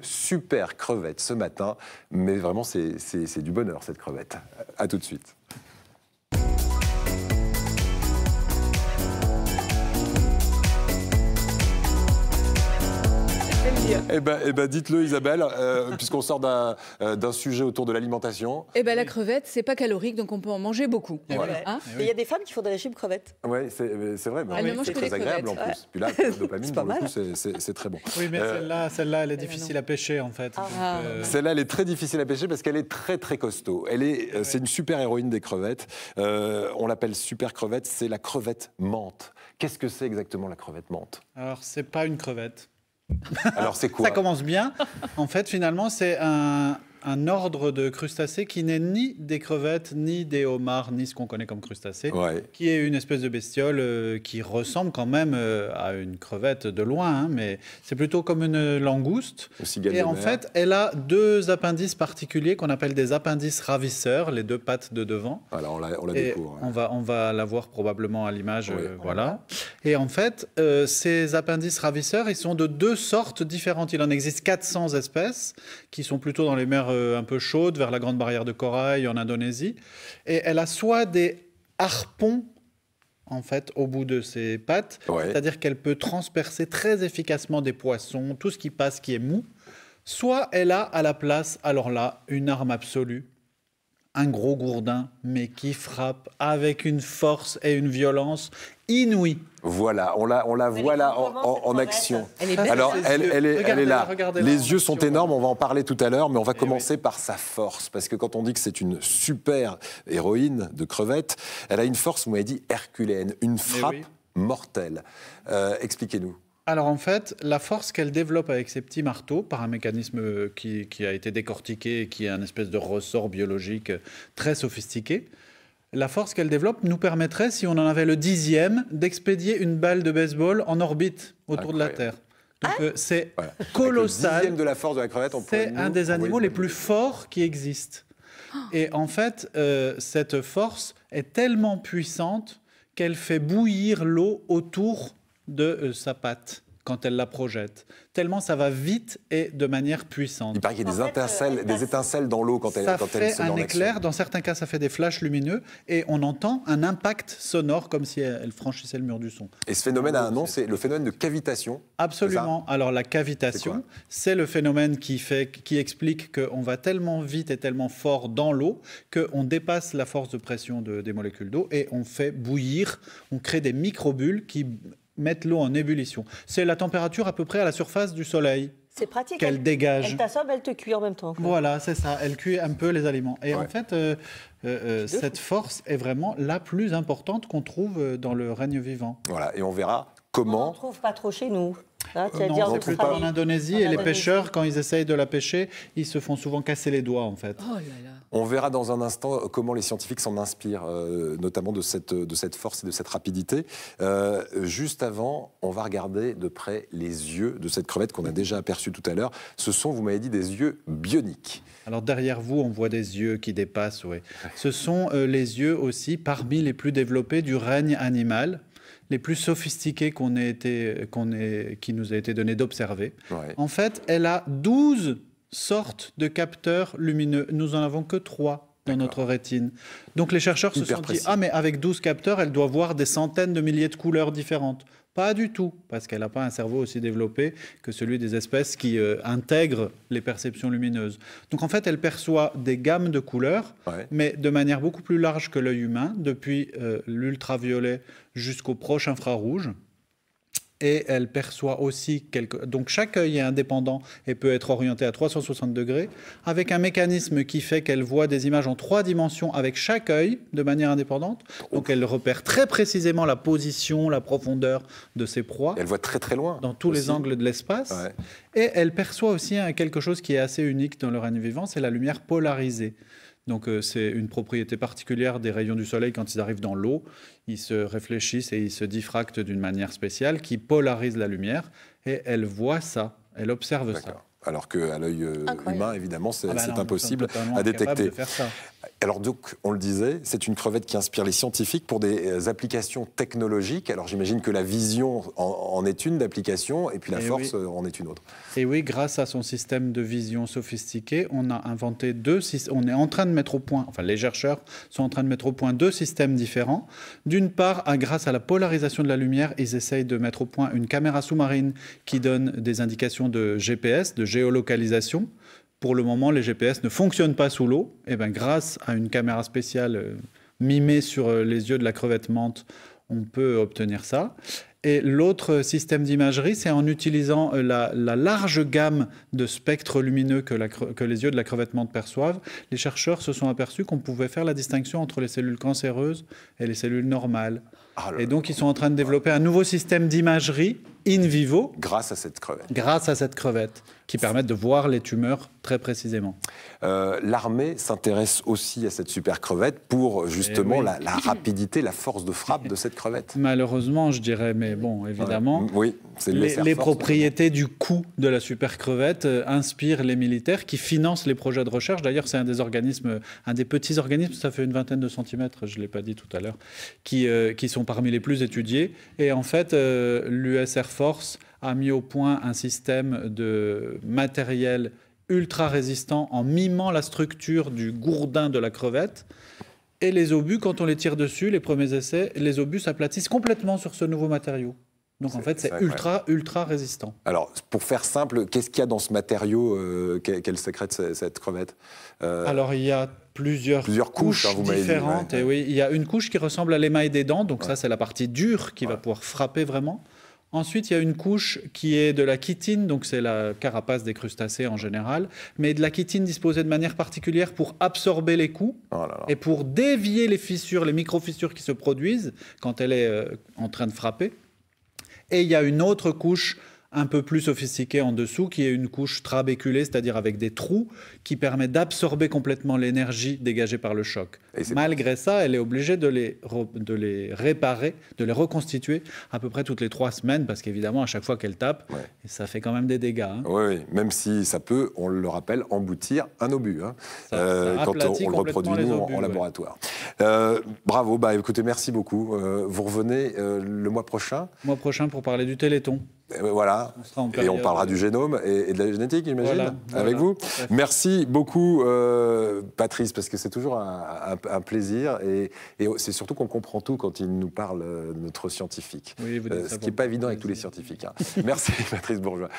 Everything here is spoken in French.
Super crevette ce matin, mais vraiment c'est du bonheur cette crevette. À tout de suite. Eh ben, dites-le Isabelle, puisqu'on sort d'un sujet autour de l'alimentation. Eh ben, la crevette, c'est pas calorique, donc on peut en manger beaucoup. Voilà. Hein, il y a des femmes qui font des régimes crevettes. Oui, c'est vrai, c'est très agréable en plus. Puis là, la dopamine, pour le coup, c'est très bon. Oui, mais celle-là, elle est difficile à pêcher en fait. Celle-là, elle est très difficile à pêcher parce qu'elle est très très costaud. C'est une super héroïne des crevettes. On l'appelle super crevette, c'est la crevette menthe. Qu'est-ce que c'est exactement la crevette menthe? Alors, c'est pas une crevette. Alors c'est quoi? Ça commence bien. En fait, finalement, c'est un ordre de crustacés qui n'est ni des crevettes, ni des homards, ni ce qu'on connaît comme crustacés, qui est une espèce de bestiole qui ressemble quand même à une crevette de loin, hein, mais c'est plutôt comme une langouste. Et en fait, elle a deux appendices particuliers qu'on appelle des appendices ravisseurs, les deux pattes de devant. Alors on la découvre. On va la voir probablement à l'image. Voilà. Et en fait, ces appendices ravisseurs, ils sont de deux sortes différentes. Il en existe 400 espèces qui sont plutôt dans les mers un peu chaudes, vers la Grande Barrière de Corail, en Indonésie. Et elle a soit des harpons, en fait, au bout de ses pattes, c'est-à-dire qu'elle peut transpercer très efficacement des poissons, tout ce qui passe qui est mou, soit elle a à la place, alors là, une arme absolue, un gros gourdin, mais qui frappe avec une force et une violence inouïes. Voilà, on la voit là en action. Alors, elle est là. Les yeux sont énormes, on va en parler tout à l'heure, mais on va commencer par sa force. Parce que quand on dit que c'est une super héroïne de crevettes, elle a une force, vous m'avez dit, herculéenne, une frappe mortelle. Expliquez-nous. Alors en fait, la force qu'elle développe avec ses petits marteaux, par un mécanisme qui a été décortiqué et qui est un espèce de ressort biologique très sophistiqué, la force qu'elle développe nous permettrait, si on en avait le 10e, d'expédier une balle de baseball en orbite autour de la Terre. Donc c'est colossal. Le 10e de la force de la crevette, c'est un des animaux les plus forts qui existent. Et en fait, cette force est tellement puissante qu'elle fait bouillir l'eau autour de sa patte quand elle la projette. Tellement ça va vite et de manière puissante. Il paraît qu'il y a des étincelles dans l'eau quand elle se met en action. Ça fait un éclair, dans certains cas ça fait des flashs lumineux et on entend un impact sonore comme si elle franchissait le mur du son. Et ce phénomène a un nom, c'est le phénomène de cavitation. Absolument. Alors la cavitation, c'est le phénomène qui explique qu'on va tellement vite et tellement fort dans l'eau qu'on dépasse la force de pression des molécules d'eau et on fait bouillir, on crée des microbules qui mettre l'eau en ébullition. C'est la température à peu près à la surface du soleil. C'est pratique. Qu'elle dégage. Elle t'assomme, elle te cuit en même temps. Voilà, c'est ça. Elle cuit un peu les aliments. Et en fait, cette force est vraiment la plus importante qu'on trouve dans le règne vivant. Voilà, et on verra comment... On ne trouve pas trop chez nous. Non, c'est plutôt en Indonésie. Et les pêcheurs, quand ils essayent de la pêcher, ils se font souvent casser les doigts, en fait. Oh là là. On verra dans un instant comment les scientifiques s'en inspirent, notamment de cette force et de cette rapidité. Juste avant, on va regarder de près les yeux de cette crevette qu'on a déjà aperçue tout à l'heure. Ce sont, vous m'avez dit, des yeux bioniques. Alors derrière vous, on voit des yeux qui dépassent, oui. Ce sont les yeux aussi parmi les plus développés du règne animal, les plus sophistiqués qui nous a été donné d'observer. En fait, elle a 12 sortes de capteurs lumineux. Nous en avons que 3 dans notre rétine. Donc les chercheurs se sont dit, mais avec 12 capteurs, elle doit voir des centaines de milliers de couleurs différentes. Pas du tout, parce qu'elle n'a pas un cerveau aussi développé que celui des espèces qui intègrent les perceptions lumineuses. Donc en fait, elle perçoit des gammes de couleurs, mais de manière beaucoup plus large que l'œil humain, depuis l'ultraviolet jusqu'au proche infrarouge. Et elle perçoit aussi Donc chaque œil est indépendant et peut être orienté à 360 degrés, avec un mécanisme qui fait qu'elle voit des images en 3 dimensions avec chaque œil de manière indépendante. Donc elle repère très précisément la position, la profondeur de ses proies. Elle voit très très loin. Dans tous les angles de l'espace. Et elle perçoit aussi quelque chose qui est assez unique dans le règne vivant, c'est la lumière polarisée. Donc c'est une propriété particulière des rayons du soleil quand ils arrivent dans l'eau. Ils se réfléchissent et ils se diffractent d'une manière spéciale qui polarise la lumière. Et elle voit ça, elle observe ça. Alors qu'à l'œil humain, évidemment, c'est impossible à détecter. Alors donc, on le disait, c'est une crevette qui inspire les scientifiques pour des applications technologiques. Alors j'imagine que la vision en est une d'application et puis la force en est une autre. Et oui, grâce à son système de vision sophistiqué, on a inventé on est en train de mettre au point, enfin les chercheurs sont en train de mettre au point 2 systèmes différents. D'une part, grâce à la polarisation de la lumière, ils essayent de mettre au point une caméra sous-marine qui donne des indications de GPS, de géolocalisation. Pour le moment, les GPS ne fonctionnent pas sous l'eau. Et bien, grâce à une caméra spéciale mimée sur les yeux de la crevette mante, on peut obtenir ça. Et l'autre système d'imagerie, c'est en utilisant la large gamme de spectres lumineux que les yeux de la crevette mante perçoivent. Les chercheurs se sont aperçus qu'on pouvait faire la distinction entre les cellules cancéreuses et les cellules normales. Et donc, ils sont en train de développer un nouveau système d'imagerie in vivo. Grâce à cette crevette. Grâce à cette crevette, qui permettent de voir les tumeurs très précisément. L'armée s'intéresse aussi à cette super crevette pour justement la rapidité, la force de frappe de cette crevette. Malheureusement, je dirais, mais bon, évidemment, les propriétés du coup de la super crevette inspirent les militaires qui financent les projets de recherche. D'ailleurs, c'est un des petits organismes, ça fait une vingtaine de centimètres, je ne l'ai pas dit tout à l'heure, qui sont parmi les plus étudiés. Et en fait, l'US Air Force a mis au point un système de matériel ultra résistant en mimant la structure du gourdin de la crevette. Et les obus, quand on les tire dessus, les premiers essais, les obus s'aplatissent complètement sur ce nouveau matériau. Donc en fait, c'est ultra résistant. Alors, pour faire simple, qu'est-ce qu'il y a dans ce matériau qu'elle sécrète, cette crevette Alors, il y a plusieurs couches différentes. Et oui, il y a une couche qui ressemble à l'émail des dents. Donc ça, c'est la partie dure qui va pouvoir frapper vraiment. Ensuite, il y a une couche qui est de la chitine, donc c'est la carapace des crustacés en général, mais de la chitine disposée de manière particulière pour absorber les coups et pour dévier les fissures, les micro-fissures qui se produisent quand elle est en train de frapper. Et il y a une autre couche un peu plus sophistiquée en dessous, qui est une couche trabéculée, c'est-à-dire avec des trous, qui permet d'absorber complètement l'énergie dégagée par le choc. Malgré ça, elle est obligée de les réparer, de les reconstituer à peu près toutes les 3 semaines, parce qu'évidemment, à chaque fois qu'elle tape, ça fait quand même des dégâts. Hein. Oui, même si ça peut, on le rappelle, emboutir un obus, hein, quand on le reproduit nous, en laboratoire. Bravo, écoutez, merci beaucoup. Vous revenez le mois prochain. Le mois prochain pour parler du Téléthon. Voilà, et on parlera du génome et de la génétique, j'imagine, avec vous. Merci beaucoup, Patrice, parce que c'est toujours un plaisir, et c'est surtout qu'on comprend tout quand il nous parle, notre scientifique, ce qui n'est pas évident avec tous les scientifiques. Hein. Merci, Patrice Bourgeois.